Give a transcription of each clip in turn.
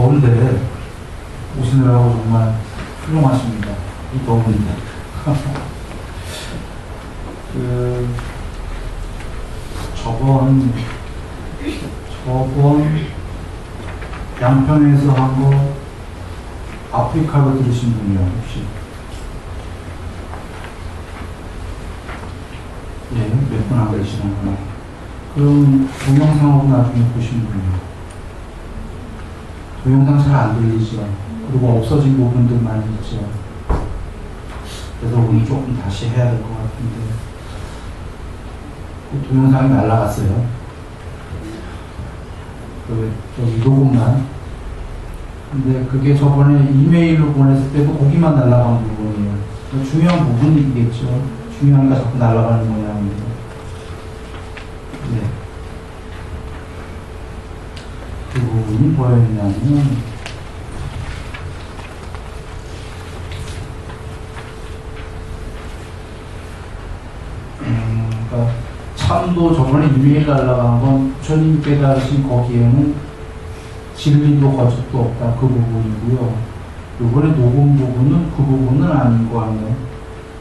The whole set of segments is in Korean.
더운데 오시느라고 정말 훌륭하십니다. 이 더운데. 저번 양평에서 한 거 아프리카로 들으신 분이요, 혹시? 예, 몇 분 안 계시는구나. 그럼 동영상하고 나중에 보신 분이요. 동영상 잘 안 들리죠? 그리고 없어진 부분들 많이 있죠? 그래서 오늘 조금 다시 해야 될 것 같은데. 그 동영상이 날라갔어요. 저기 요것만. 근데 그게 저번에 이메일로 보냈을 때도 거기만 날라간 부분이에요. 중요한 부분이겠죠. 중요한 게 자꾸 날라가는 모양인데. 네. 그 부분이 뭐였냐면, 그러니까 참도 저번에 이메일 날라간 건 부처님 깨달으신 거기에는 진리도 거짓도 없다. 그 부분이고요. 요번에 녹음 부분은 그 부분은 아닌 거 같네요.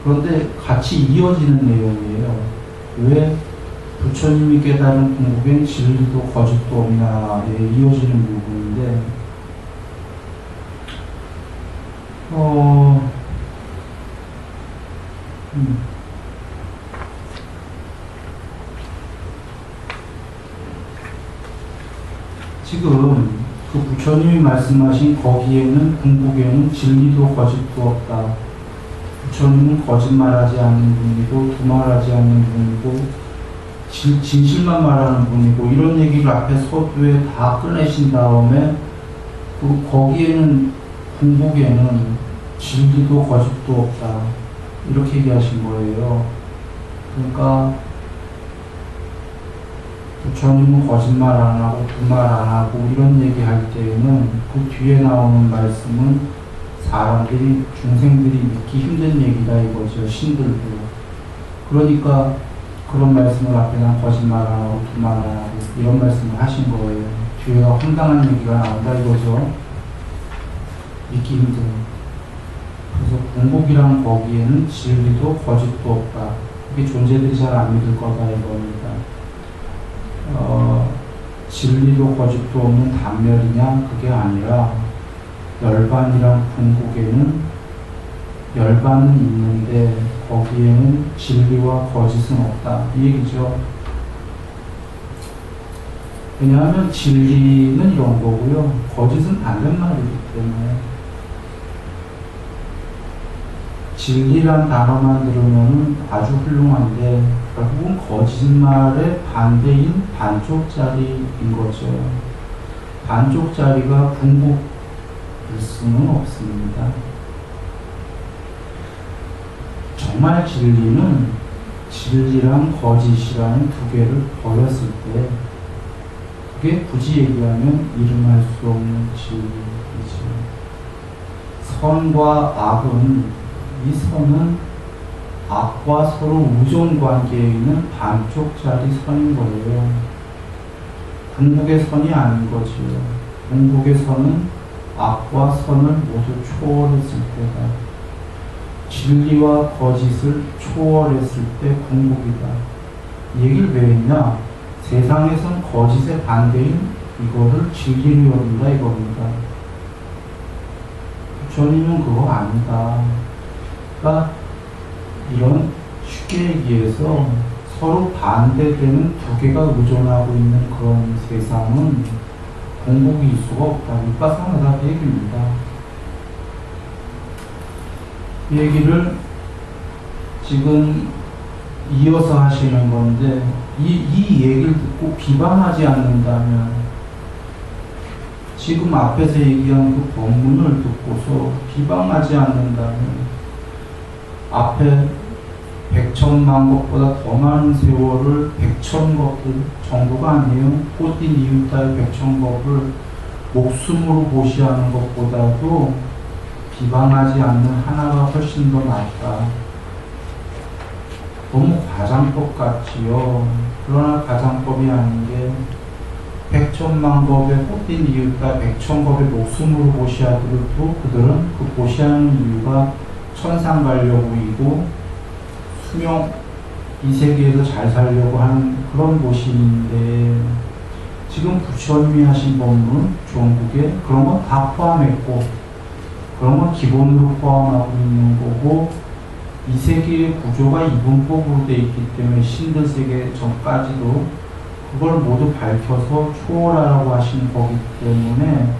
그런데 같이 이어지는 내용이에요. 왜 부처님이 깨달은 궁극엔 진리도 거짓도 없냐에 이어지는 부분인데, 지금 그 부처님이 말씀하신 거기에는 궁극에는 진리도 거짓도 없다. 부처님은 거짓말하지 않는 분이고 두말하지 않는 분이고 진실만 말하는 분이고 이런 얘기를 앞에 서두에 다 꺼내신 다음에 거기에는 궁극에는 진리도 거짓도 없다. 이렇게 얘기하신 거예요. 그러니까 부처님은 거짓말 안 하고 두말 안 하고 이런 얘기할 때에는 그 뒤에 나오는 말씀은 사람들이 중생들이 믿기 힘든 얘기다 이거죠. 신들도. 그러니까 그런 말씀을 앞에 난 거짓말 안 하고 두말 안 하고 이런 말씀을 하신 거예요. 뒤에가 황당한 얘기가 나온다 이거죠. 믿기 힘든. 그래서 궁극이란 거기에는 진리도 거짓도 없다. 그게 존재들이 잘 안 믿을 거다 이겁니다. 진리도 거짓도 없는 단멸이냐? 그게 아니라 열반이란 궁극에는 열반은 있는데 거기에는 진리와 거짓은 없다. 이 얘기죠. 왜냐하면 진리는 이런 거고요. 거짓은 반대말이기 때문에. 진리란 단어만 들으면 아주 훌륭한데 결국은 거짓말의 반대인 반쪽짜리인 거죠. 반쪽짜리가 궁극일 수는 없습니다. 정말 진리는 진리랑 거짓이라는 두 개를 버렸을 때 그게 굳이 얘기하면 이름할 수 없는 진리이죠. 선과 악은 이 선은 악과 서로 우정 관계에 있는 반쪽짜리 선인 거예요. 궁극의 선이 아닌 거지요. 궁극의 선은 악과 선을 모두 초월했을 때다. 진리와 거짓을 초월했을 때 궁극이다. 이 얘기를 왜 했냐? 세상에선 거짓의 반대인 이거를 진리로 여긴다 이겁니다. 부처님은 그거 아니다. 그러니까 이런 쉽게 얘기해서 서로 반대되는 두 개가 의존하고 있는 그런 세상은 궁극일 수가 없다. 밑바탕하다 그 얘기입니다. 이 얘기를 지금 이어서 하시는 건데 이 얘기를 듣고 비방하지 않는다면 지금 앞에서 얘기한 그 법문을 듣고서 비방하지 않는다면 앞에 100천만 것보다 더 많은 세월을 100천 것들 정도가 아니에요. 꽃인 이웃 따위 100천 것을 목숨으로 보시하는 것보다도 비방하지 않는 하나가 훨씬 더 낫다. 너무 가장법 같지요. 그러나 가장법이 아닌 게 백천만법의 꽃핀 이유가 백천법의 목숨으로 보시하더라도 그들은 그 보시하는 이유가 천상가려고이고 수명 이 세계에서 잘 살려고 하는 그런 보시인데, 지금 부처님이 하신 법문은 종국에 그런 건 다 포함했고 그런 건 기본으로 포함하고 있는 거고, 이 세계의 구조가 이분법으로 되어 있기 때문에 신들 세계 전까지도 그걸 모두 밝혀서 초월하라고 하신 거기 때문에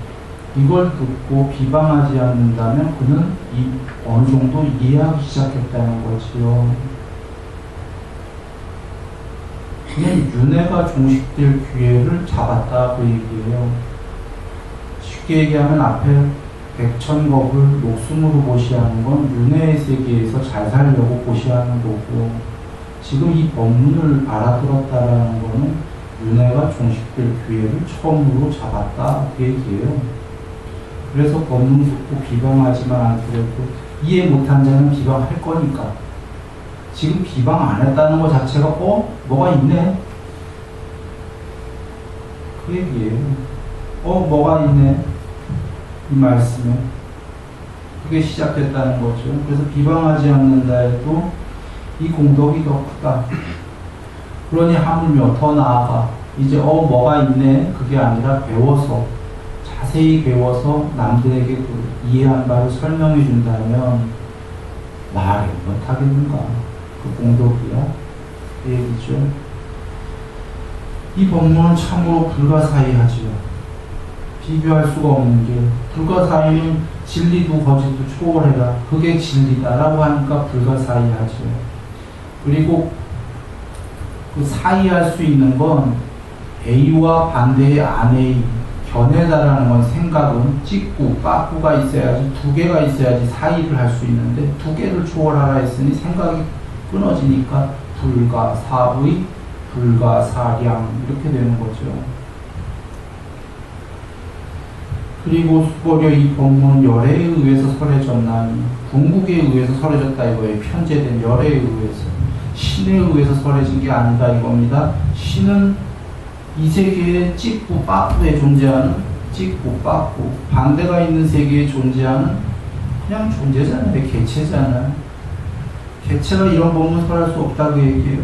이걸 듣고 비방하지 않는다면 그는 어느 정도 이해하기 시작했다는 거지요. 그냥 윤회가 종식될 기회를 잡았다 그 얘기예요. 쉽게 얘기하면 앞에 백천겁을 목숨으로 보시하는 건 윤회의 세계에서 잘 살려고 보시하는 거고, 지금 이 법문을 알아들었다라는 거는 윤회가 종식될 기회를 처음으로 잡았다 그 얘기예요. 그래서 법문 듣고 비방하지만 않더라도 이해 못한 자는 비방할 거니까, 지금 비방 안 했다는 것 자체가 뭐가 있네 그 얘기예요. 뭐가 있네 이 말씀에 그게 시작됐다는 거죠. 그래서 비방하지 않는다 해도 이 공덕이 더 크다. 그러니 하물며 더 나아가 이제 뭐가 있네 그게 아니라 배워서 자세히 배워서 남들에게 그 이해한 바를 설명해 준다면 말이 못하겠는가. 그 공덕이야 그 얘기죠. 이 법문은 참으로 불가사의하지요. 비교할 수가 없는 게, 불가사의는 진리도 거짓도 초월해라 그게 진리다라고 하니까 불가사의하죠. 그리고 그 사이할 수 있는 건 A와 반대의 안의 견해다라는 건, 생각은 찍고 빠꾸가 있어야지, 두 개가 있어야지 사이를 할 수 있는데 두 개를 초월하라 했으니 생각이 끊어지니까 불가사의, 불가사량 이렇게 되는 거죠. 그리고 수보려 이 법문은 열애에 의해서 설해졌나니, 궁극에 의해서 설해졌다 이거예요. 편제된 열애에 의해서, 신에 의해서 설해진 게 아니다 이겁니다. 신은 이 세계에 찍고 빠꾸에 존재하는, 찍고 빠꾸 반대가 있는 세계에 존재하는 그냥 존재잖아요. 개체잖아요. 개체가 이런 법문 설할 수 없다고 얘기해요.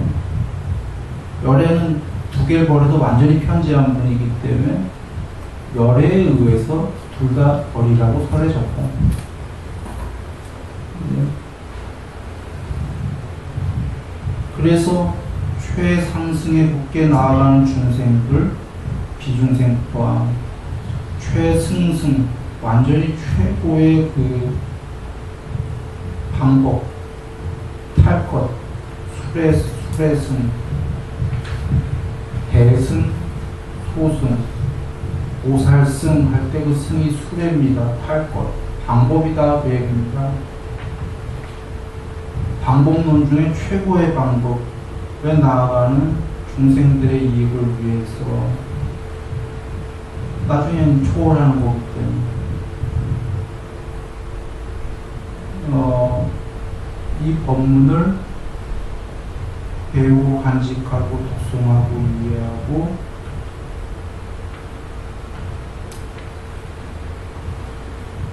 열애는 두 개를 버려도 완전히 편재한 분이기 때문에 열애에 의해서 둘 다 버리라고 설해졌다. 그래서 최상승에 굳게 나아가는 중생들, 비중생 또한 최승승, 완전히 최고의 그 방법, 탈 것, 수레승, 대승, 소승, 오살승 할 때 그 승이 수레입니다. 탈 것, 방법이다 그 얘기입니다. 방법론 중에 최고의 방법에 나아가는 중생들의 이익을 위해서 나중에는 초월하는 거기 때문에 이 법문을 배우고 간직하고 독송하고 이해하고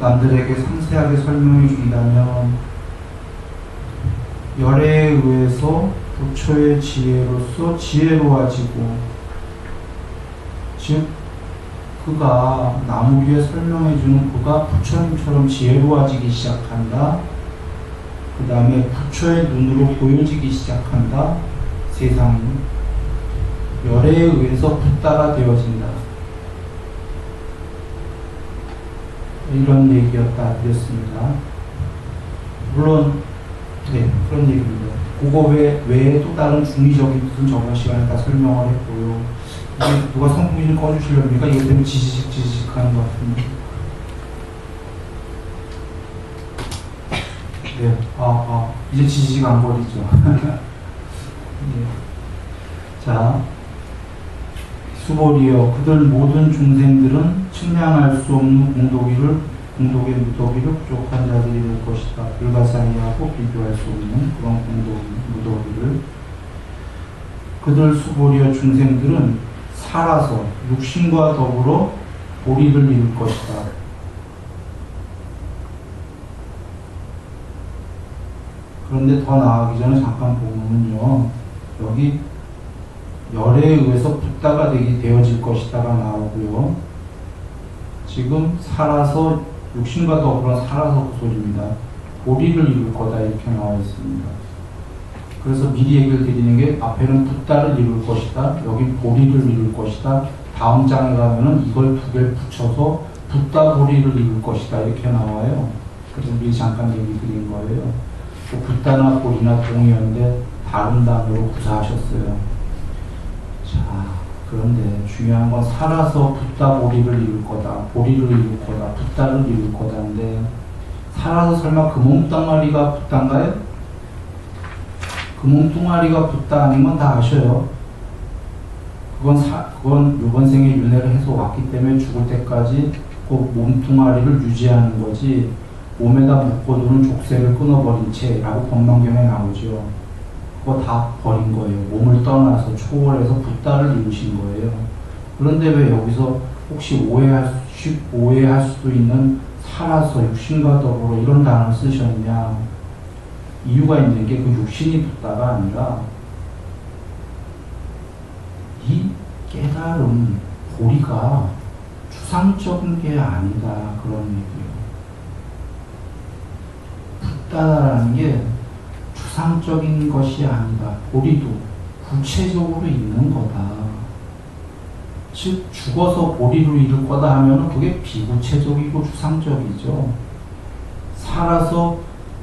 남들에게 상세하게 설명해 준다면 열애에 의해서 부처의 지혜로서 지혜로워지고, 즉 그가 남 위에 설명해 주는 그가 부처님처럼 지혜로워지기 시작한다. 그 다음에 부처의 눈으로 보여지기 시작한다. 세상이 열애에 의해서 붓다가 되어진다. 이런 얘기였다 드렸습니다. 물론 그런 얘기입니다. 그거 외에 또 다른 중의적인 뜻은 저번 시간에 다 설명을 했고요. 이게 누가 선풍기 좀 꺼주시렵니까? 이것 때문에 지지직 하는 것 같은데. 네, 이제 지지직 안 거리죠. 네. 자, 수보리여, 그들 모든 중생들은 측량할 수 없는 공덕의 무더기를 부족한 자들이 될 것이다. 불가사의하고 비교할 수 없는 그런 무더기를. 그들 수보리여 중생들은 살아서 육신과 더불어 보리를 이룰 것이다. 그런데 더 나아가기 전에 잠깐 보면요, 여기 열에 의해서 붙다가 되어질 것이다가 나오고요. 지금 살아서 육신과 더불어 살아서 그 소리입니다. 보리를 이룰 거다 이렇게 나와 있습니다. 그래서 미리 얘기를 드리는 게 앞에는 붙다를 이룰 것이다. 여기 보리를 이룰 것이다. 다음 장에 가면은 이걸 두 개를 붙여서 붙다 보리를 이룰 것이다 이렇게 나와요. 그래서 미리 잠깐 얘기 드린 거예요. 붙다나 보리나 동의어인데 다른 단어로 구사하셨어요. 자, 그런데 중요한 건 살아서 붙다 보리를 이룰 거다. 보리를 이룰 거다. 붙다를 이룰 거다인데 살아서 설마 그 몸뚱아리가 붙단가요? 그 몸뚱아리가 붙다 아니면 다 아셔요. 그건 이번 생에 윤회를 해서 왔기 때문에 죽을 때까지 그 몸뚱아리를 유지하는 거지 몸에다 묶어두는 족쇄를 끊어버린 채라고 법망경에 나오죠. 그거 다 버린 거예요. 몸을 떠나서 초월해서 붙다를 이루신 거예요. 그런데 왜 여기서 혹시 오해할 수도 있는 살아서 육신과 더불어 이런 단어를 쓰셨냐? 이유가 있는 게 그 육신이 붙다가 아니라 이 깨달음, 보리가 추상적인 게 아니다 그런 얘기예요. 붙다라는 게 추상적인 것이 아니다. 보리도 구체적으로 있는 거다. 즉 죽어서 보리로 이룰 거다 하면 그게 비구체적이고 추상적이죠. 살아서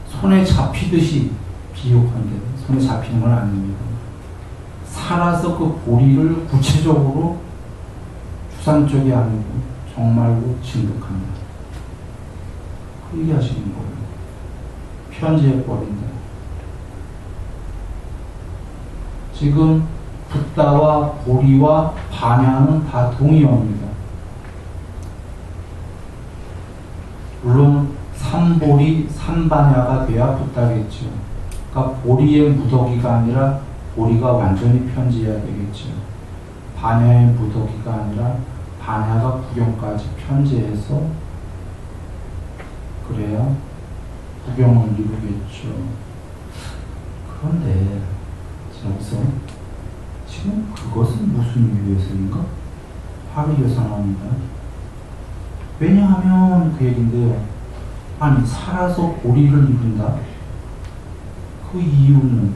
손에 잡히듯이 비유컨대 손에 잡히는 건 아닙니다. 살아서 그 보리를 구체적으로 추상적이 아니고 정말로 진득한다. 그 얘기하시는 거예요. 편지해 버린다. 지금 붙다와 보리와 반야는 다 동의어입니다. 물론 삼보리, 삼반야가 돼야 붙다겠죠. 그러니까 보리의 무더기가 아니라 보리가 완전히 편지해야 되겠죠. 반야의 무더기가 아니라 반야가 구경까지 편지해서 그래야 구경을 이루겠죠. 그런데 여기서 지금 그것은 무슨 이유에서인가? 화를 예상합니다. 왜냐하면 그 얘기인데요. 아니 살아서 보리를 이룬다. 그 이유는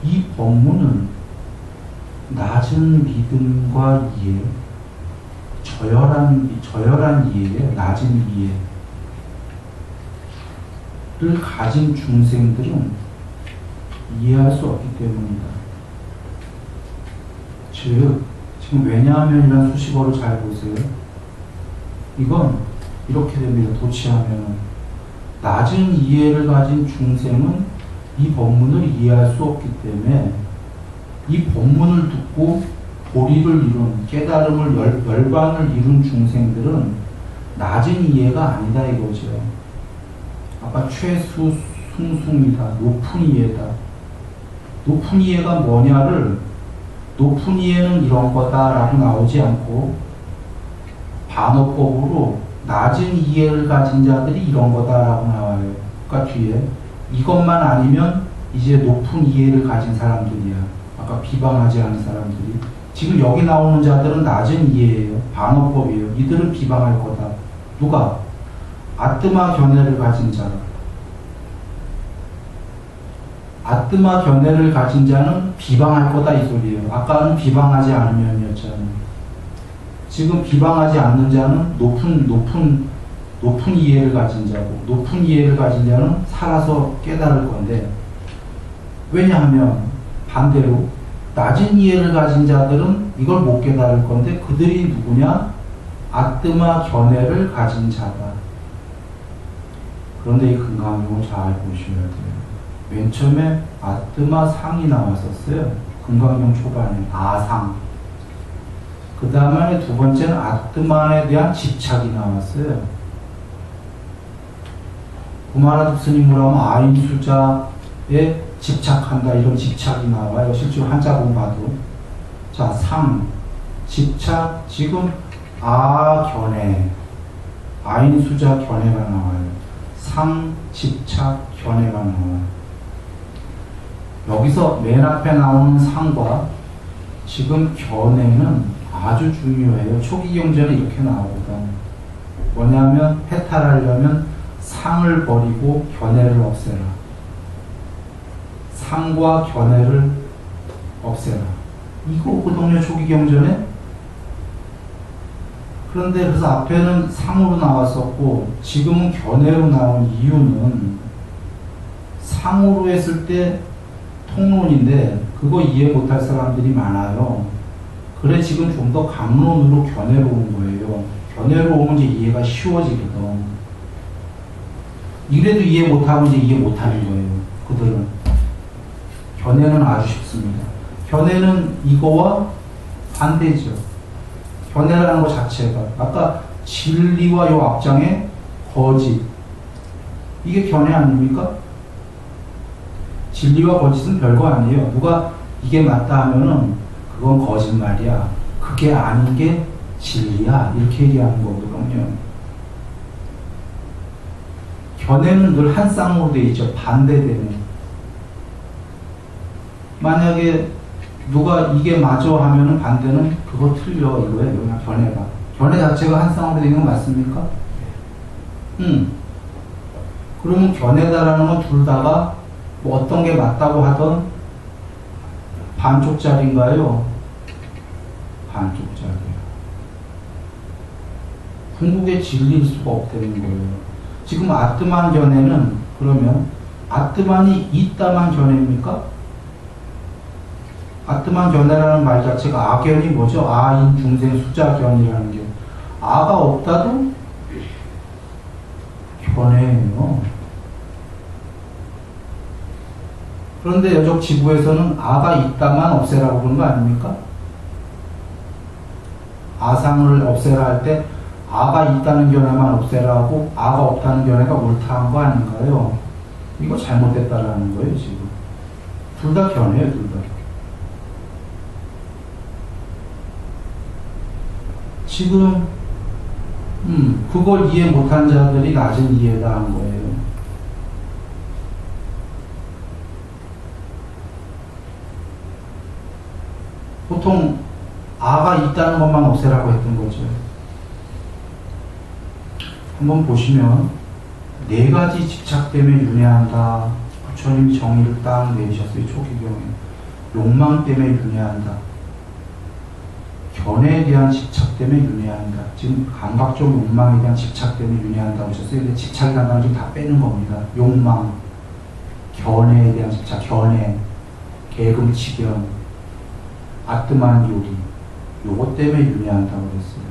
이 법문은 낮은 믿음과 이해, 저열한 이해, 낮은 이해를 가진 중생들은 이해할 수 없기 때문이다. 즉, 지금 왜냐하면이라는 수식어를 잘 보세요. 이건 이렇게 됩니다. 도치하면 낮은 이해를 가진 중생은 이 법문을 이해할 수 없기 때문에 이 법문을 듣고 보리를 이룬 깨달음을 열반을 이룬 중생들은 낮은 이해가 아니다 이거죠. 아까 최수 숭숭이다. 높은 이해다. 높은 이해가 뭐냐를 높은 이해는 이런 거다라고 나오지 않고 반어법으로 낮은 이해를 가진 자들이 이런 거다라고 나와요. 그러니까 뒤에 이것만 아니면 이제 높은 이해를 가진 사람들이야. 아까 비방하지 않은 사람들이. 지금 여기 나오는 자들은 낮은 이해예요. 반어법이에요. 이들은 비방할 거다. 누가? 아뜨마 견해를 가진 자라. 아뜨마 견해를 가진 자는 비방할 거다 이 소리예요. 아까는 비방하지 않으면이었잖아요. 지금 비방하지 않는 자는 높은 이해를 가진 자고 높은 이해를 가진 자는 살아서 깨달을 건데 왜냐하면 반대로 낮은 이해를 가진 자들은 이걸 못 깨달을 건데 그들이 누구냐? 아뜨마 견해를 가진 자다. 그런데 이 금강경을 잘 보셔야 돼요. 맨 처음에 아뜨마 상이 나왔었어요. 금강경 초반에 아상. 그 다음에 두 번째는 아뜨만에 대한 집착이 나왔어요. 구마라주 스님으로 하면 아인수자의 집착한다 이런 집착이 나와요. 실제로 한자본 봐도. 자, 상, 집착, 지금 견해, 아인 수자 견해가 나와요. 상, 집착, 견해가 나와요. 여기서 맨 앞에 나오는 상과 지금 견해는 아주 중요해요. 초기 경전에 이렇게 나오거든. 뭐냐면 해탈하려면 상을 버리고 견해를 없애라. 상과 견해를 없애라. 이거거든요, 초기 경전에. 그런데 그래서 앞에는 상으로 나왔었고 지금은 견해로 나온 이유는 상으로 했을 때 통론인데 그거 이해 못할 사람들이 많아요. 그래 지금 좀 더 강론으로 견해로 온 거예요. 견해로 오면 이제 이해가 쉬워지거든. 이래도 이해 못하면 이제 이해 못하는 거예요. 그들은. 견해는 아주 쉽습니다. 견해는 이거와 반대죠. 견해라는 것 자체가 아까 진리와 요 앞장에 거짓, 이게 견해 아닙니까? 진리와 거짓은 별거 아니에요. 누가 이게 맞다 하면은 그건 거짓말이야, 그게 아닌 게 진리야, 이렇게 얘기하는 거거든요. 견해는 늘 한 쌍으로 돼 있죠. 반대되는. 만약에 누가 이게 맞아 하면은 반대는 그거 틀려 이거예요. 그냥 견해가. 견해 자체가 한 쌍으로 되는 건 맞습니까? 그러면 견해다라는 건 둘 다가 뭐 어떤 게 맞다고 하던 반쪽짜리인가요? 반쪽짜리야. 궁극의 진리일 수가 없다는 거예요. 지금 아트만 견해는 그러면 아트만이 있다만 견해입니까? 아트만 견해라는 말 자체가 아견이 뭐죠? 아인 중생 수자견이라는 게. 아가 없다도 견해예요. 그런데 여적 지부에서는 아가 있다만 없애라고 그런 거 아닙니까? 아상을 없애라 할 때 아가 있다는 견해만 없애라 하고 아가 없다는 견해가 옳다한 거 아닌가요? 이거 잘못됐다라는 거예요, 지금. 둘 다 견해예요, 둘 다. 지금 그걸 이해 못한 자들이 낮은 이해다 한 거예요. 보통 아가 있다는 것만 없애라고 했던 거죠. 한번 보시면 네 가지 집착 때문에 윤회한다. 부처님 정의를 딱 내리셨어요. 초기경에. 욕망 때문에 윤회한다. 견해에 대한 집착 때문에 윤회한다. 지금 감각적 욕망에 대한 집착 때문에 윤회한다고 하셨어요. 근데 집착이라는 건 지금 다 빼는 겁니다. 욕망, 견해에 대한 집착, 견해, 계금치견, 아뜨만 요리, 요것 때문에 윤회한다고 그랬어요.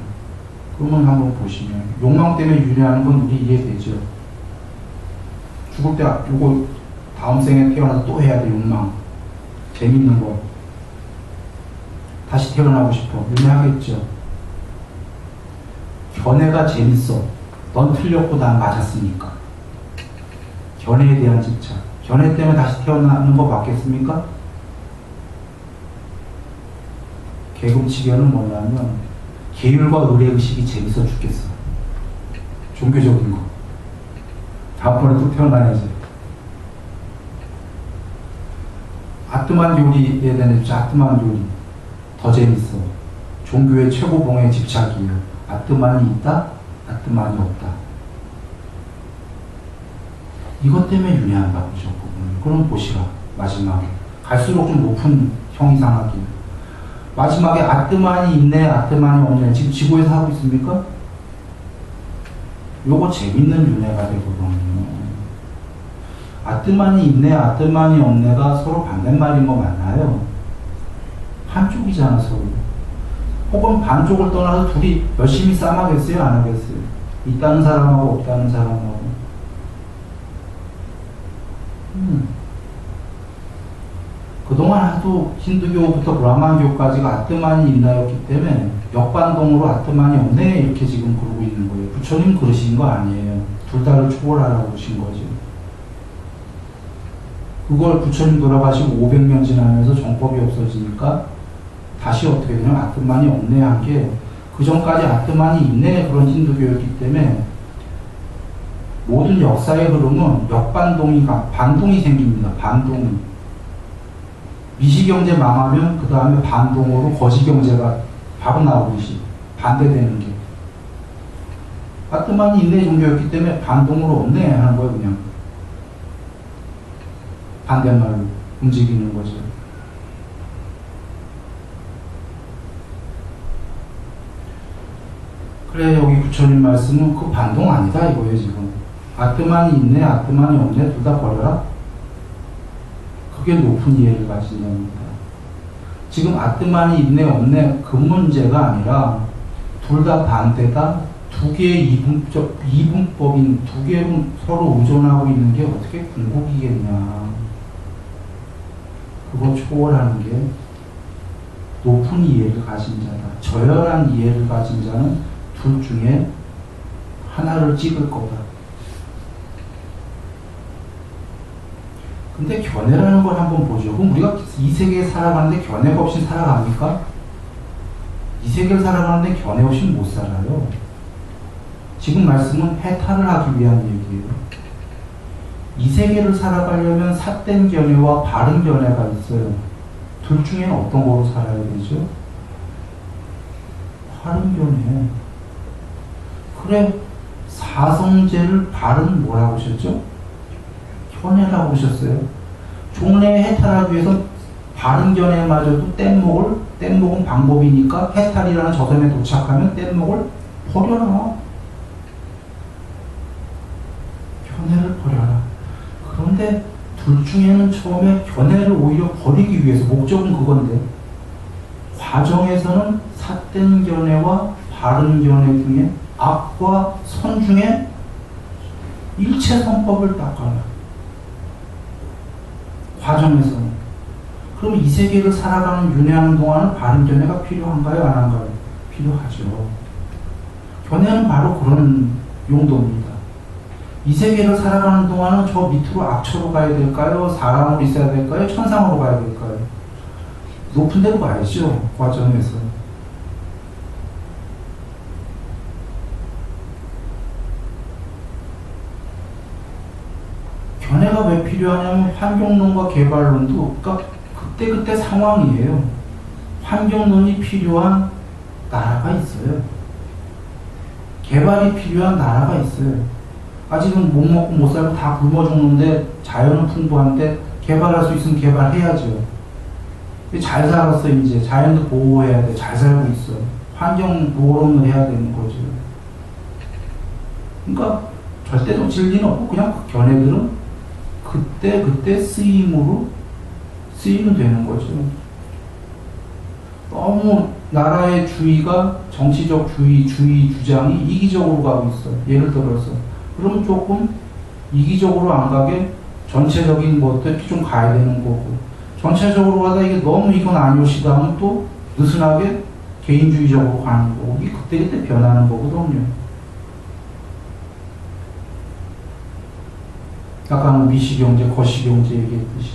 그러면 한번 보시면 욕망 때문에 윤회하는 건 우리 이해되죠. 죽을 때 요거 다음 생에 태어나서 또 해야 돼. 욕망, 재밌는 거, 다시 태어나고 싶어, 윤회하겠죠. 견해가 재밌어, 넌 틀렸고 난 맞았으니까. 견해에 대한 집착, 견해 때문에 다시 태어나는 거 맞겠습니까? 계금치견은 뭐냐면 계율과 의례의식이 재밌어 죽겠어. 종교적인 거. 다음번에 또 태어나야지. 아뜨만 요리에 대한 집착, 아뜨만 요리 더 재밌어. 종교의 최고봉의 집착이에요. 아뜨만이 있다, 아뜨만이 없다. 이것 때문에 윤회한다고 하셨거든요. 그럼 보시라. 마지막에 갈수록 좀 높은 형이상하기. 마지막에 아뜨만이 있네, 아뜨만이 없네. 지금 지구에서 하고 있습니까? 요거 재밌는 윤회가 되거든요. 아뜨만이 있네, 아뜨만이 없네가 서로 반대말인 거 맞나요? 한쪽이잖아, 서로. 혹은 반쪽을 떠나서 둘이 열심히 싸움하겠어요, 안 하겠어요? 있다는 사람하고 없다는 사람하고. 그동안 하도 힌두교부터 브라만교까지가 아뜨만이 있나였기 때문에 역반동으로 아뜨만이 없네 이렇게 지금 그러고 있는 거예요. 부처님 그러신 거 아니에요. 둘 다를 초월하라고 하신 거죠. 그걸 부처님 돌아가시고 500년 지나면서 정법이 없어지니까 다시 어떻게 되냐면 아트만이 없네 한 게, 그 전까지 아트만이 있네 그런 힌두교였기 때문에 모든 역사의 흐름은 반동이 생깁니다. 반동이. 미시경제 망하면 그 다음에 반동으로 거시경제가 바로 나오듯이 반대되는 게. 아트만이 있네 종교였기 때문에 반동으로 없네 하는 거예요. 그냥 반대말로 움직이는 거죠. 그래, 여기 부처님 말씀은 그 반동 아니다 이거예요. 지금 아트만이 있네 아트만이 없네 둘 다 버려라. 그게 높은 이해를 가진 겁니다. 지금 아트만이 있네 없네 그 문제가 아니라 둘 다 반대다. 두 개의 이분법인 두 개로 서로 의존하고 있는 게 어떻게 궁극이겠냐. 그거 초월하는 게 높은 이해를 가진 자다. 저열한 이해를 가진 자는 둘 중에 하나를 찍을 거다. 근데 견해라는 걸 한번 보죠. 그럼 우리가 이 세계에 살아가는데 견해가 없이 살아갑니까? 이 세계를 살아가는데 견해 없이 못 살아요. 지금 말씀은 해탈을 하기 위한 얘기예요. 이 세계를 살아가려면 삿된 견해와 바른 견해가 있어요. 둘 중에는 어떤 거로 살아야 되죠? 바른 견해. 그래, 사성제를 바른 뭐라고 하셨죠? 견해라고 하셨어요. 종래에 해탈하기 위해서 바른 견해마저도 뗏목은 방법이니까 해탈이라는 저점에 도착하면 뗏목을 버려라. 견해를 버려라. 그런데 둘 중에는 처음에 견해를 오히려 버리기 위해서, 목적은 그건데 과정에서는 삿된 견해와 바른 견해 중에 악과 선 중에 일체선법을 닦아라. 과정에서는. 그럼 이 세계를 살아가는 윤회하는 동안은 바른 견해가 필요한가요? 안 한가요? 필요하죠. 견해는 바로 그런 용도입니다. 이 세계를 살아가는 동안은 저 밑으로 악처로 가야 될까요? 사람으로 있어야 될까요? 천상으로 가야 될까요? 높은 데로 가야죠. 과정에서. 견해가 왜 필요하냐면 환경론과 개발론도 그러니까 그때 상황이에요. 환경론이 필요한 나라가 있어요. 개발이 필요한 나라가 있어요. 아직은 못 먹고 못 살고 다 굶어 죽는데 자연은 풍부한데 개발할 수 있으면 개발해야죠. 잘 살았어. 이제 자연도 보호해야 돼. 잘 살고 있어. 환경 보호론을 해야 되는 거죠. 그러니까 절대적 진리는 없고 그냥 그 견해들은 그때 쓰임으로 쓰이면 되는 거죠. 너무 나라의 주의가 정치적 주의 주장이 이기적으로 가고 있어요. 예를 들어서 그러면 조금 이기적으로 안 가게 전체적인 것들 좀 가야 되는 거고, 전체적으로 가다 이게 너무 이건 아니오시다 하면 또 느슨하게 개인주의적으로 가는 거고, 이게 그때 변하는 거거든요. 아까 미시경제, 거시경제 얘기했듯이.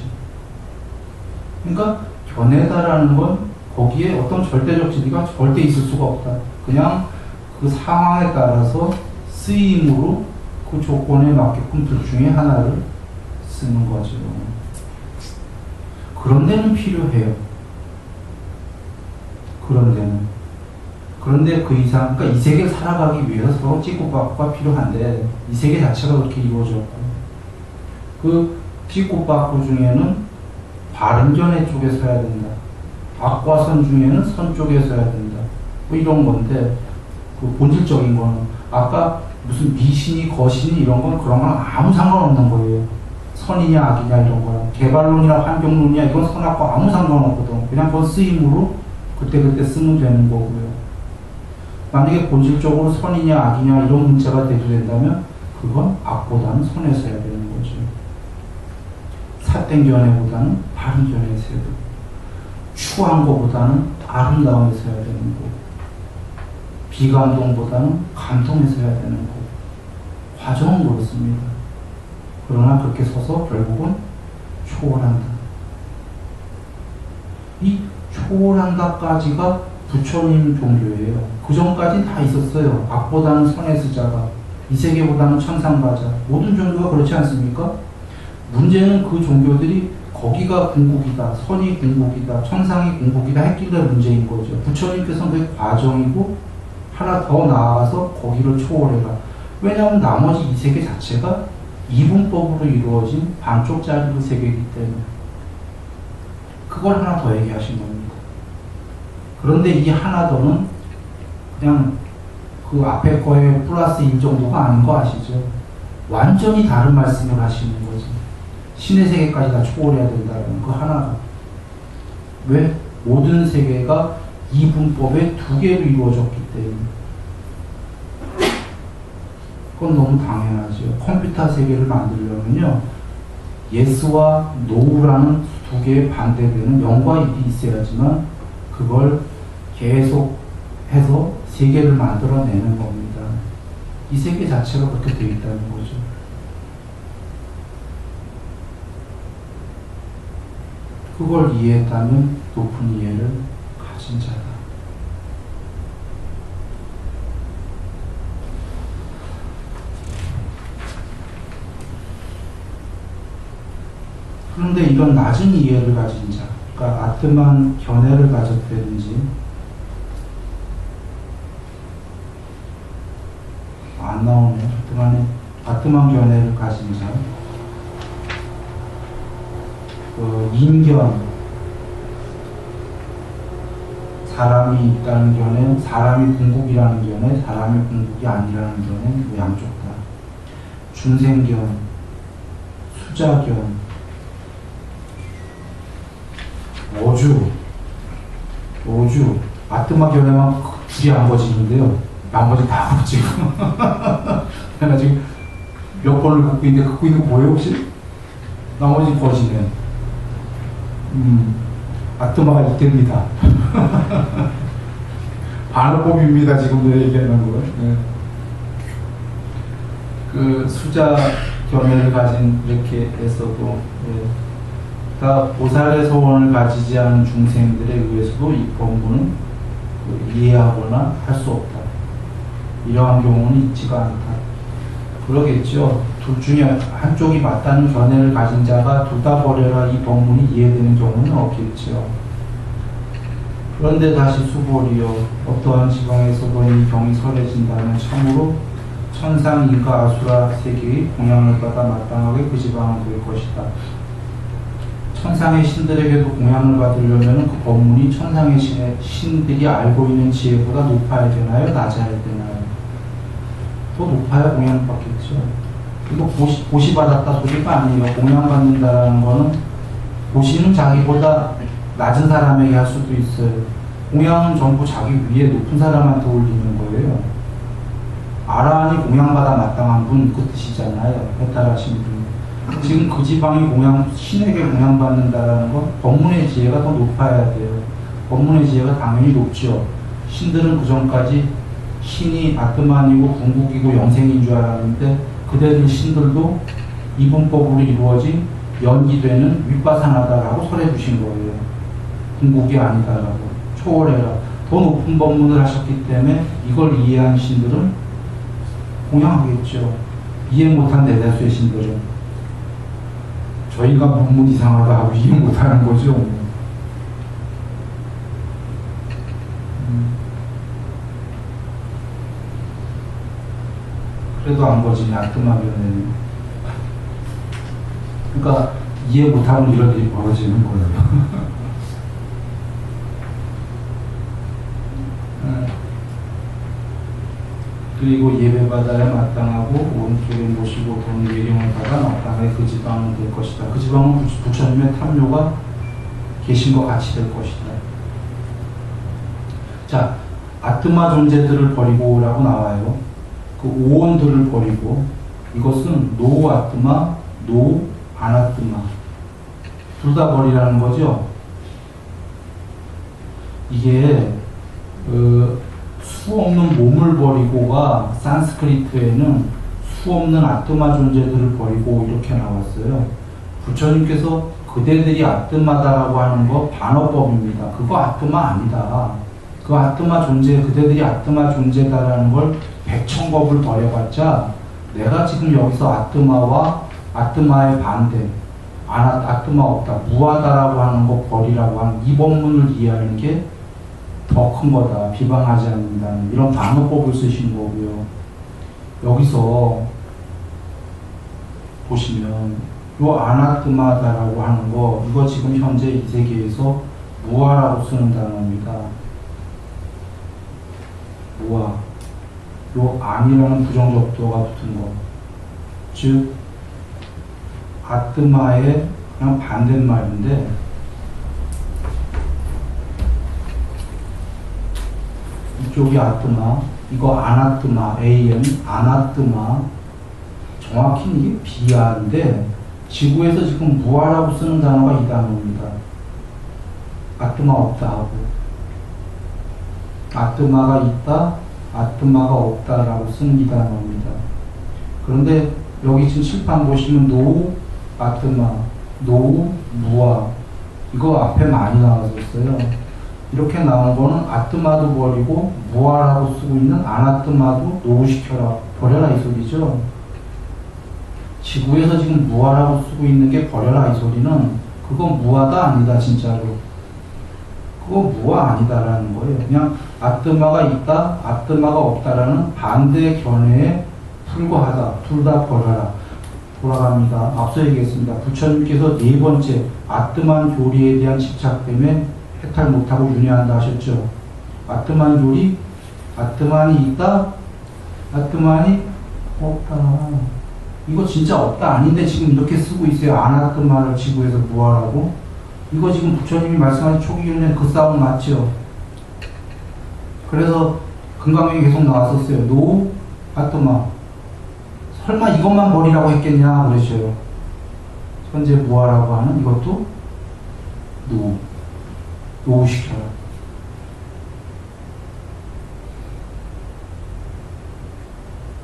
그러니까 견해다라는 건 거기에 어떤 절대적 진리가 절대 있을 수가 없다. 그냥 그 상황에 따라서 쓰임으로 그 조건에 맞게끔 둘 중에 하나를 쓰는 거죠. 그런 데는 필요해요. 그런 데는. 그런데 그 이상, 그러니까 이 세계를 살아가기 위해서 서로 찌꼬빠꼬가 필요한데 이 세계 자체가 그렇게 이루어졌고, 그 찌꼬빠꼬 중에는 바른 견해 쪽에 서야 된다. 악과 선 중에는 선 쪽에 서야 된다. 뭐 이런 건데, 그 본질적인 거는 아까 무슨 미신이 거신이 이런 건 그런 건 아무 상관없는 거예요. 선이냐 악이냐 이런 거랑 개발론이나 환경론이냐 이건 선악과 아무 상관없거든. 그냥 그건 쓰임으로 그때 쓰면 되는 거고요. 만약에 본질적으로 선이냐 악이냐 이런 문제가 대두된다면 그건 악보다는 선에 서야 되는 거죠. 삿된 견해보다는 바른 견해에 서야 되고, 추한 거보다는 아름다움에 서야 되는 거고, 비감동보다는 감동에 서야 되는 거고, 과정은 그렇습니다. 그러나 그렇게 서서 결국은 초월한다. 이 초월한다까지가 부처님 종교예요. 그 전까지는 다 있었어요. 악보다는 선의 스자가, 이 세계보다는 천상가자. 모든 종교가 그렇지 않습니까? 문제는 그 종교들이 거기가 궁극이다, 선이 궁극이다, 천상이 궁극이다 했길래 문제인 거죠. 부처님께서는 그게 과정이고 하나 더 나아가서 거기를 초월해라. 왜냐하면 나머지 이 세계 자체가 이분법으로 이루어진 반쪽짜리 그 세계이기 때문에 그걸 하나 더 얘기하신 겁니다. 그런데 이 하나 더는 그냥 그 앞에 거에 플러스 인 정도가 아닌 거 아시죠? 완전히 다른 말씀을 하시는 거죠. 신의 세계까지 다 초월해야 된다는 그 하나가. 왜? 모든 세계가 이분법의 두 개로 이루어졌기 때문에. 그건 너무 당연하죠. 컴퓨터 세계를 만들려면요, 예스와 노우라는 두 개의 반대되는 영과 일이 있어야지만 그걸 계속 해서 세계를 만들어내는 겁니다. 이 세계 자체가 그렇게 되어 있다는 거죠. 그걸 이해했다면 높은 이해를 가진 자다. 그런데 이런 낮은 이해를 가진 자, 그러니까 아트만 견해를 가졌다든지, 안 나오네요. 아트만 견해를 가진 자, 인견, 사람이 있다는 견해, 사람이 궁극이라는 견해, 사람이 궁극이 아니라는 견해, 양쪽 다. 중생견, 수자견, 오주, 아트마 견해만 둘이 안 거지는데요. 나머지 다 거지고. 내가 지금 몇 번을 긋고 있는데, 긋고 있는 거 뭐예요, 혹시? 나머지 거지네. 아트마가 이때입니다. 반어법입니다, 지금 내가 얘기하는 거. 네. 그 수자 견해를 가진 이렇게 했어도, 네. 다 보살의 소원을 가지지 않은 중생들에 의해서도 이 법문은 이해하거나 할 수 없다. 이러한 경우는 있지가 않다. 그러겠죠. 둘 중에 한쪽이 맞다는 견해를 가진 자가 둘 다 버려라 이 법문이 이해되는 경우는 없겠죠. 그런데 다시 수보리여, 어떠한 지방에서도 이 경이 설해진다면 참으로 천상, 인가, 아수라 세계의 공양을 받아 마땅하게 그 지방은 될 것이다. 천상의 신들에게도 공양을 받으려면 그 법문이 천상의 신들이 알고 있는 지혜보다 높아야 되나요? 낮아야 되나요? 더 높아야 공양받겠죠. 이거 보시 받았다 소리가 아니에요. 공양받는다는 거는 보시는 자기보다 낮은 사람에게 할 수도 있어요. 공양은 전부 자기 위에 높은 사람한테 올리는 거예요. 아라한이 공양받아 마땅한 분, 그 뜻이잖아요. 해탈하신 분. 지금 그 지방이 신에게 공양받는다라는 건 법문의 지혜가 더 높아야 돼요. 법문의 지혜가 당연히 높죠. 신들은 그 전까지 신이 아트만이고 궁극이고 영생인 줄 알았는데 그대들 신들도 이분법으로 이루어진 연기되는 윗바산하다라고 설해 주신 거예요. 궁극이 아니다라고. 초월해라. 더 높은 법문을 하셨기 때문에 이걸 이해한 신들은 공양하겠죠. 이해 못한 대다수의 신들은. 저희가 법문 이상하다 하고 이해 못하는 거죠. 그래도 안 거지, 아트마면은. 그러니까 이해 못하면 이런 일이 벌어지는 거예요. 그리고 예배받아야 마땅하고 오른쪽에 모시고 돈 예령을 받아 마땅하게 그 지방은 될 것이다. 그 지방은 부처님의 탐묘가 계신 것 같이 될 것이다. 자, 아트마 존재들을 버리고라고 나와요. 그 오원들을 버리고, 이것은 노 아트마, 노 아나트마 둘 다 버리라는 거죠. 이게 수 없는 몸을 버리고가 산스크리트에는 수 없는 아트마 존재들을 버리고 이렇게 나왔어요. 부처님께서 그대들이 아뜨마다라고 하는 거 반어법입니다. 그거 아뜨마 아니다. 그 아뜨마 존재, 그대들이 아뜨마 존재다라는 걸 백천겁을 더해봤자 내가 지금 여기서 아뜨마와 아뜨마의 반대, 아뜨마 없다, 무하다라고 하는 거 버리라고 하는 이 법문을 이해하는 게 더 큰 거다. 비방하지 않는다는 이런 반어법을 쓰신 거고요. 여기서 보시면 요 아나뜨마다라고 하는 거 이거 지금 현재 이 세계에서 무아라고 쓰는 단어입니다. 무아. 요 안이라는 부정적도가 붙은 거. 즉 아뜨마의 그냥 반대말인데 이쪽이 아뜨마, 이거 아나뜨마, AM, 아나뜨마. 정확히는 이게 비아인데 지구에서 지금 무아라고 쓰는 단어가 이 단어입니다. 아뜨마 없다 하고 아뜨마가 있다, 아뜨마가 없다라고 쓰는 이 단어입니다. 그런데 여기 지금 칠판 보시면 노우 아뜨마, 노우 무아 이거 앞에 많이 나와졌어요. 이렇게 나온 거는 아뜨마도 버리고 무아라고 쓰고 있는 아나뜨마도 노우시켜라, 버려라 이 소리죠. 지구에서 지금 무아라고 쓰고 있는 게 버려라 이 소리는 그건 무아다 아니다 진짜로. 그거 무아 아니다라는 거예요. 그냥 아뜨마가 있다, 아뜨마가 없다라는 반대 견해에 불과하다. 둘 다 버려라. 돌아갑니다. 앞서 얘기했습니다. 부처님께서 네 번째 아뜨만 교리에 대한 집착 때문에 해탈 못하고 윤회한다 하셨죠. 아뜨만 교리, 아뜨만이 있다, 아뜨만이 없다. 이거 진짜 없다 아닌데 지금 이렇게 쓰고 있어요. 아나뜨마를 지구에서 무아라고. 이거 지금 부처님이 말씀하신 초기윤회 그 싸움 맞죠? 그래서 금강경에 계속 나왔었어요. 노 아뜨마. 설마 이것만 버리라고 했겠냐 그러죠. 현재 무아라고 하는 이것도 노시켜라.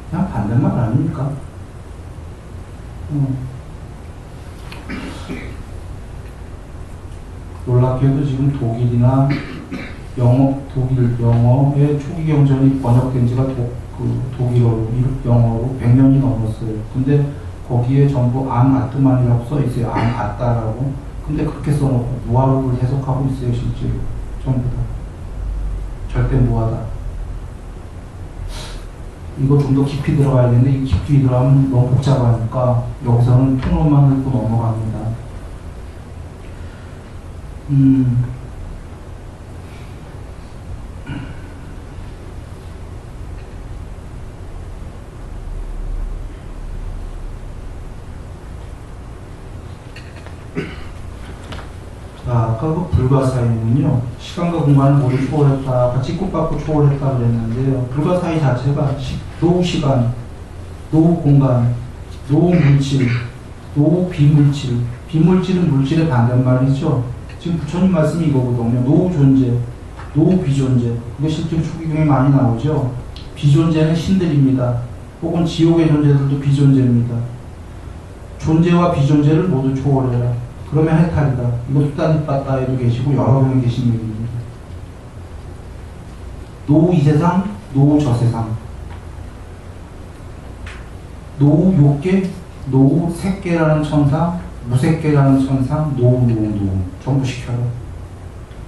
그냥 반대말 아닙니까? 놀랍게도 지금 독일이나 독일 영어의 초기 경전이 번역된 지가 독일어로, 영어로 100년이 넘었어요. 근데 거기에 전부 아뜨만이라고 써 있어요. 아따라고. 근데 그렇게 써놓고 무아를 해석하고 있어요. 실제로. 전부 다. 절대 무아다. 이거 좀 더 깊이 들어가야 되는데 이 깊이 들어가면 너무 복잡하니까 여기서는 통로만 읽고 넘어갑니다. 자, 아까 그 불가사의는요, 시간과 공간을 모두 초월했다, 아까 찍고받고 초월했다 그랬는데요, 불가사의 자체가 노후 시간, 노후 공간, 노후 물질, 노후 비물질, 비물질은 물질의 반대말이죠. 지금 부처님 말씀이 이거거든요. 노후 존재, 노후 비존재. 이거 실제로 초기경에 많이 나오죠. 비존재는 신들입니다. 혹은 지옥의 존재들도 비존재입니다. 존재와 비존재를 모두 초월해라. 그러면 해탈이다. 이거 수단이빠따에도 계시고 여러 명이 계신 얘기입니다. 노후 이 세상, 노후 저 세상. 노후 욕계, 노후 색계라는 천상, 무색계라는 천상, 노후 전부 시켜라.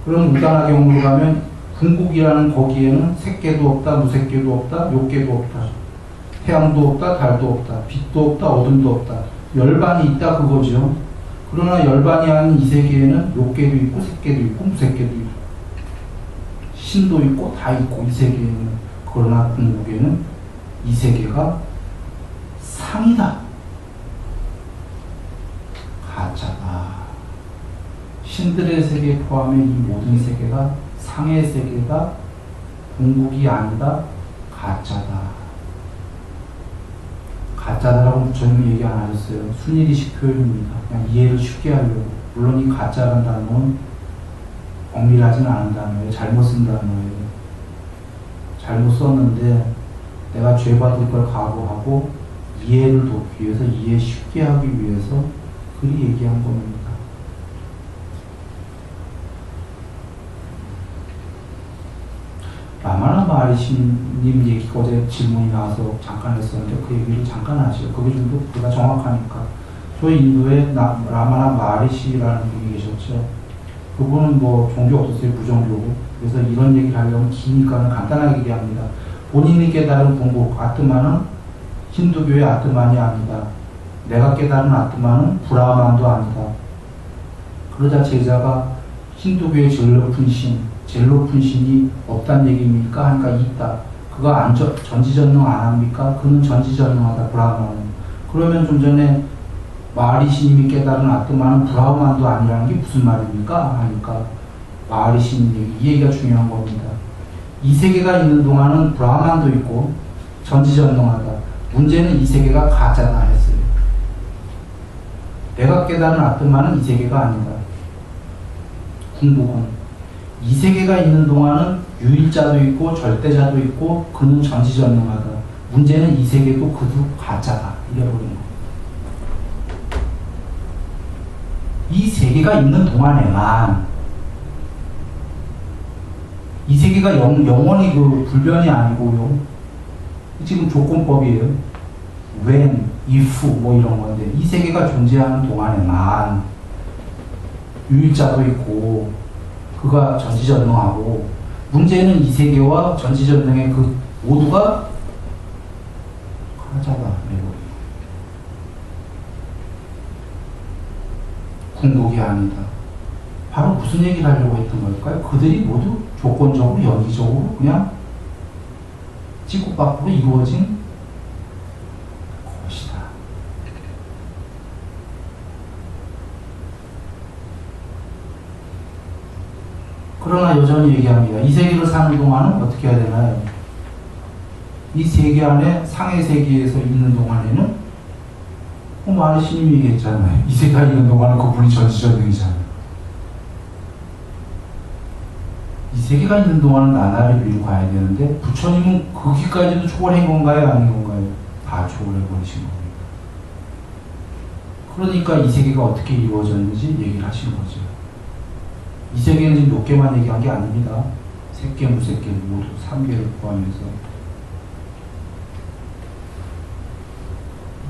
그럼 우다나 경으로 가면 궁극이라는 거기에는 색계도 없다, 무색계도 없다, 욕계도 없다, 태양도 없다, 달도 없다, 빛도 없다, 어둠도 없다, 열반이 있다 그거죠. 그러나 열반이 아닌 이 세계에는 욕계도 있고 색계도 있고 무색계도 있고 신도 있고 다 있고 이 세계에는. 그러나 궁극에는 이 세계가 상이다. 가짜다. 신들의 세계 포함해 이 모든 세계가 상의 세계가 궁극이 아니다. 가짜다. 가짜다라고 부처님이 얘기 안 하셨어요. 순일이식 표현입니다. 그냥 이해를 쉽게 하려고. 물론 이 가짜라는 단어는 엄밀하지는 않은 단어예요. 잘못 쓴 단어예요. 잘못 썼는데 내가 죄받을 걸 각오하고 이해를 돕기 위해서, 이해 쉽게 하기 위해서 그리 얘기한 겁니다. 라마나 마하리시님 얘기가 어제 질문이 나와서 잠깐 했었는데 그 얘기를 잠깐 하죠. 그게 좀 더 그가 정확하니까. 저희 인도에 라마나 마하리시라는 분이 계셨죠. 그분은 뭐 종교 없었어요. 무종교고. 그래서 이런 얘기를 하려면 기니까는 간단하게 얘기합니다. 본인이 깨달은 공복 아트마는 힌두교의 아트만이 아니다. 내가 깨달은 아트마는 브라만도 아니다. 그러자 제자가 힌두교의 제일 높은 신이 없다는 얘기입니까? 하니까 있다. 그가 전지전능 안 합니까? 그는 전지전능하다. 브라만은. 그러면 좀 전에 마하리시님이 깨달은 아트마는 브라만도 아니라는 게 무슨 말입니까? 하니까 마하리시님 얘기, 이 얘기가 중요한 겁니다. 이 세계가 있는 동안은 브라만도 있고 전지전능하다. 문제는 이 세계가 가짜다 했어요. 내가 깨달은 아트마는 이 세계가 아니다. 궁극은 이 세계가 있는 동안은 유일자도 있고 절대자도 있고 그는 전지전능하다. 문제는 이 세계도 그도 가짜다. 이래버린 거. 이 세계가 있는 동안에만 이 세계가 영원히 그 불변이 아니고요. 지금 조건법이에요. when, if 뭐 이런 건데 이 세계가 존재하는 동안에만 유일자도 있고 그가 전지전능하고 문제는 이 세계와 전지전능의 그 모두가 가짜다. 궁극이 아니다. 바로 무슨 얘기를 하려고 했던 걸까요? 그들이 모두 조건적으로 연기적으로 그냥 찍고받고 이루어진 것이다. 그러나 여전히 얘기합니다. 이 세계를 사는 동안은 어떻게 해야 되나요? 이 세계 안에 상해 세계에서 있는 동안에는 마하리시님이 얘기했잖아요. 이 세계가 있는 동안은 그분이 전지전능이잖아요. 이 세계가 있는 동안은 나날을 밀고 가야 되는데 부처님은 거기까지도 초월한 건가요? 아닌 건가요? 다 초월해버리신 겁니다. 그러니까 이 세계가 어떻게 이루어졌는지 얘기를 하신 거죠. 이 세계는 지금 몇 개만 얘기한 게 아닙니다. 색계, 무색계 모두 3개를 포함해서.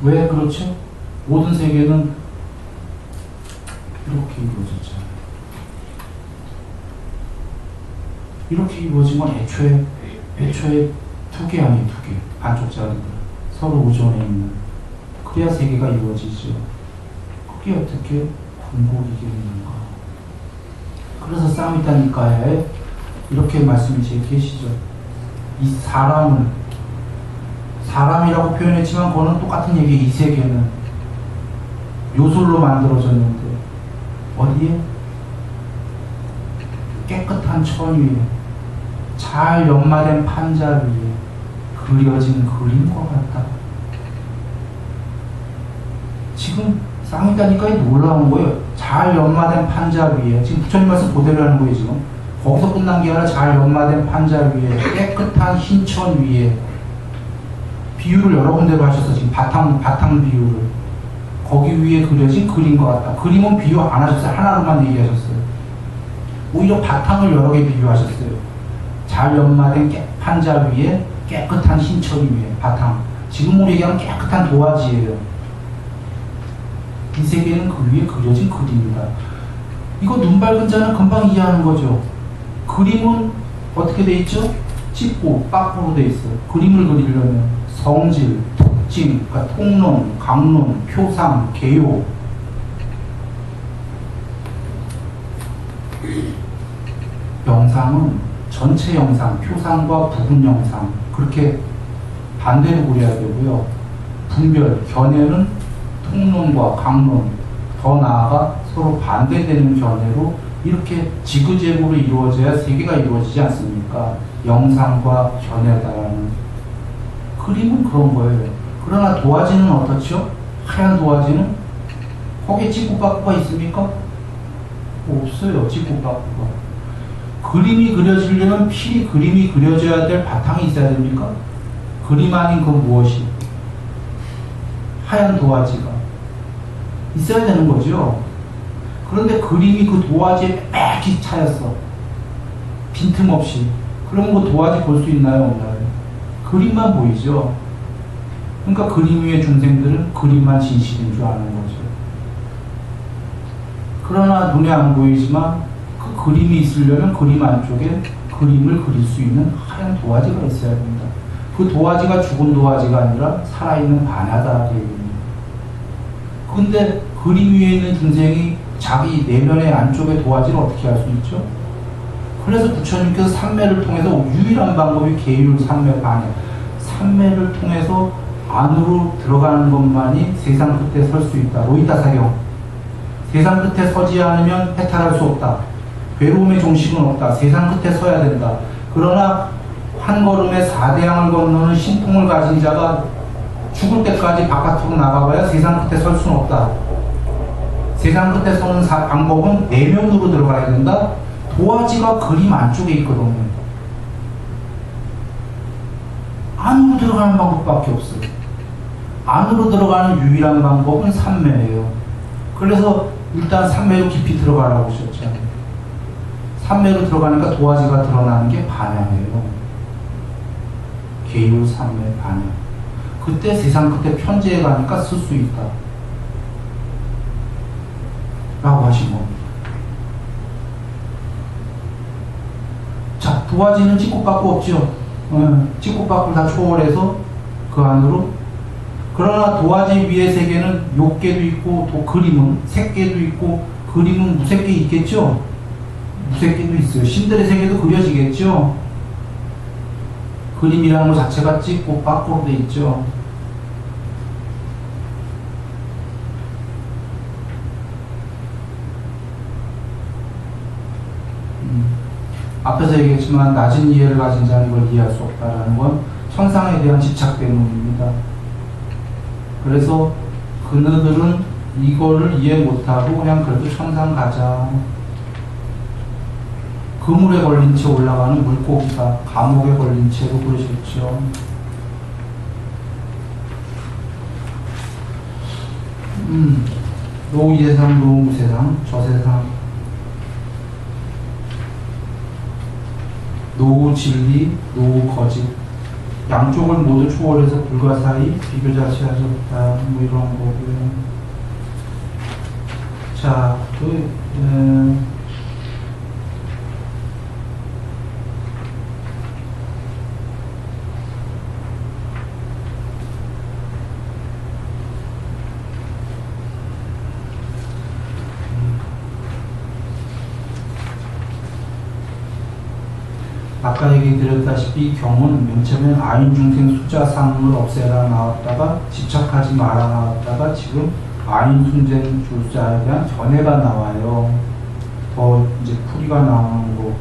왜 그렇죠? 모든 세계는 이렇게 이루어졌잖아요. 이렇게 이루어진 건 애초에 두 개 아니에요. 두 개. 반쪽짜리들. 서로 우존에 있는. 그래야 세계가 이루어지죠. 그게 어떻게 궁극이겠는가. 그래서 사미타니까에 이렇게 말씀이 계시죠. 이 사람이라고 표현했지만 그거는 똑같은 얘기. 이 세계는 요술로 만들어졌는데 어디에? 깨끗한 천 위에 잘 연마된 판자 위에 그려진 그림과 같다. 지금 쌍이다니까 놀라운 거예요. 잘 연마된 판자 위에 지금 부처님 말씀 그대로 하는 거예요. 지금 거기서 끝난 게 아니라 잘 연마된 판자 위에 깨끗한 흰 천 위에 비유를 여러 군데로 하셔서 지금 바탕 비유를 거기 위에 그려진 그림과 같다. 그림은 비유 안 하셨어요. 하나로만 얘기하셨어요. 오히려 바탕을 여러 개 비유하셨어요. 잘 연마된 판자 위에 깨끗한 흰천 위에 바탕. 지금 우리 얘기하면 깨끗한 도화지예요. 이 세계는 그 위에 그려진 그림이다. 이거 눈 밝은 자는 금방 이해하는 거죠. 그림은 어떻게 돼 있죠? 찍고 빡으로 돼 있어요. 그림을 그리려면 성질, 특징, 그러니까 통론, 강론, 표상, 개요. 영상은 전체 영상, 표상과 부분 영상 그렇게 반대로 그려야 되고요. 분별, 견해는 통론과 강론, 더 나아가 서로 반대되는 견해로 이렇게 지그재그로 이루어져야 세계가 이루어지지 않습니까? 영상과 견해다라는 그림은 그런 거예요. 그러나 도화지는 어떻죠? 하얀 도화지는 거기에 찍고박구가 있습니까? 없어요. 찍고박구가. 그림이 그려지려면 필히 그림이 그려져야 될 바탕이 있어야 됩니까? 그림 아닌 그 무엇이? 하얀 도화지가 있어야 되는 거죠. 그런데 그림이 그 도화지에 빽히 차였어. 빈틈없이. 그럼 뭐 도화지 볼 수 있나요? 없나요? 그림만 보이죠. 그러니까 그림 위의 중생들은 그림만 진실인 줄 아는 거죠. 그러나 눈에 안 보이지만 그 그림이 있으려면 그림 안쪽에 그림을 그릴 수 있는 하얀 도화지가 있어야 됩니다. 그 도화지가 죽은 도화지가 아니라 살아있는 반야다. 근데 그림 위에 있는 중생이 자기 내면의 안쪽의 도화지를 어떻게 알 수 있죠? 그래서 부처님께서 삼매를 통해서 유일한 방법이 계율 삼매 반야. 삼매를 통해서 안으로 들어가는 것만이 세상 끝에 설 수 있다. 로이타사경. 세상 끝에 서지 않으면 해탈할 수 없다. 괴로움의 종식은 없다. 세상 끝에 서야 된다. 그러나 한 걸음에 4대양을 건너는 신통을 가진 자가 죽을 때까지 바깥으로 나가봐야 세상 끝에 설 수는 없다. 세상 끝에 서는 방법은 내면으로 들어가야 된다. 도화지가 그림 안쪽에 있거든요. 안으로 들어가는 방법밖에 없어요. 안으로 들어가는 유일한 방법은 삼매예요. 그래서 일단 삼매로 깊이 들어가라고 하셨잖아요. 삼매로 들어가니까 도화지가 드러나는 게 반야예요. 계율 삼매 반야. 그때 세상 끝에 편지에 가니까 쓸 수 있다. 라고 하신 겁니다. 자, 도화지는 찍고받고 없죠. 찍고받고 다 초월해서 그 안으로. 그러나 도화지 위의 세계는 욕계도 있고 또 그림은 색계도 있고 그림은 무색계 있겠죠. 무색계도 있어요. 신들의 세계도 그려지겠죠. 그림이라는 것 자체가 찍고 밖으로 돼 있죠. 앞에서 얘기했지만 낮은 이해를 가진 자는 이걸 이해할 수 없다라는 건 천상에 대한 집착 때문입니다. 그래서 그들은 이거를 이해 못하고 그냥 그래도 천상 가자. 그물에 걸린 채 올라가는 물고기가 감옥에 걸린 채로 그러셨죠. 노이 세상, 노무 세상, 저 세상, 노 진리, 노 거짓, 양쪽을 모두 초월해서 불가사의 비교자체하셨다. 뭐 이런 거고요. 자, 아까 얘기 드렸다시피 경은 맨 처음엔 아인중생 수자상을 없애라 나왔다가 집착하지 마라 나왔다가 지금 아인순생 주자에 대한 견해가 나와요. 더 이제 풀이가 나오는 거고.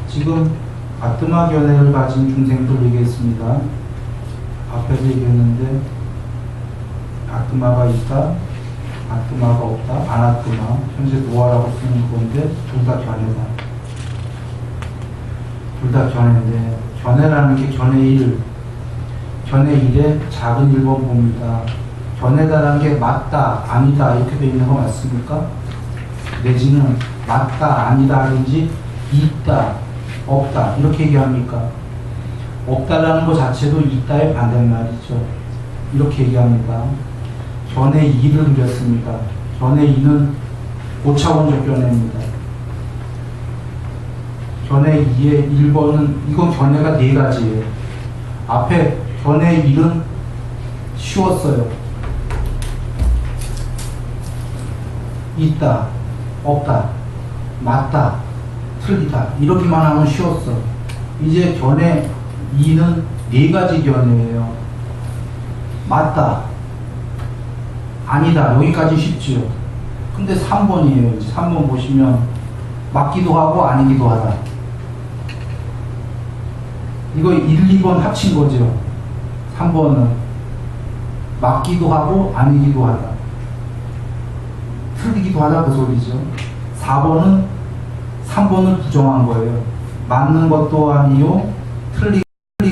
지금 아트마 견해를 가진 중생들 얘기했습니다. 앞에서 얘기했는데 아트마가 있다, 아트마가 없다, 아나트마. 현재 노아라고 쓰는 건데 둘 다 견해다. 둘 다 견해인데 견해라는 게 견해 1, 견해 1의 작은 1번 봅니다. 견해다라는 게 맞다, 아니다 이렇게 돼 있는 거 맞습니까? 내지는 맞다, 아니다 아닌지 있다, 없다 이렇게 얘기합니까? 없다라는 것 자체도 있다의 반대말이죠. 이렇게 얘기합니다. 견해 2를 그렸습니다. 견해 2는 고차원적 견해입니다. 견해 2의 1번은 이건 견해가 4가지예요. 앞에 견해 1은 쉬웠어요. 있다, 없다, 맞다, 틀리다 이렇게만 하면 쉬웠어. 이제 견해 2는 4가지 견해예요. 맞다, 아니다 여기까지 쉽지요. 근데 3번이에요. 이제 3번 보시면 맞기도 하고 아니기도 하다. 이거 1, 2번 합친 거죠. 3번은 맞기도 하고 아니기도 하다. 틀리기도 하다 그 소리죠. 4번은 3번을 부정한 거예요. 맞는 것도 아니요,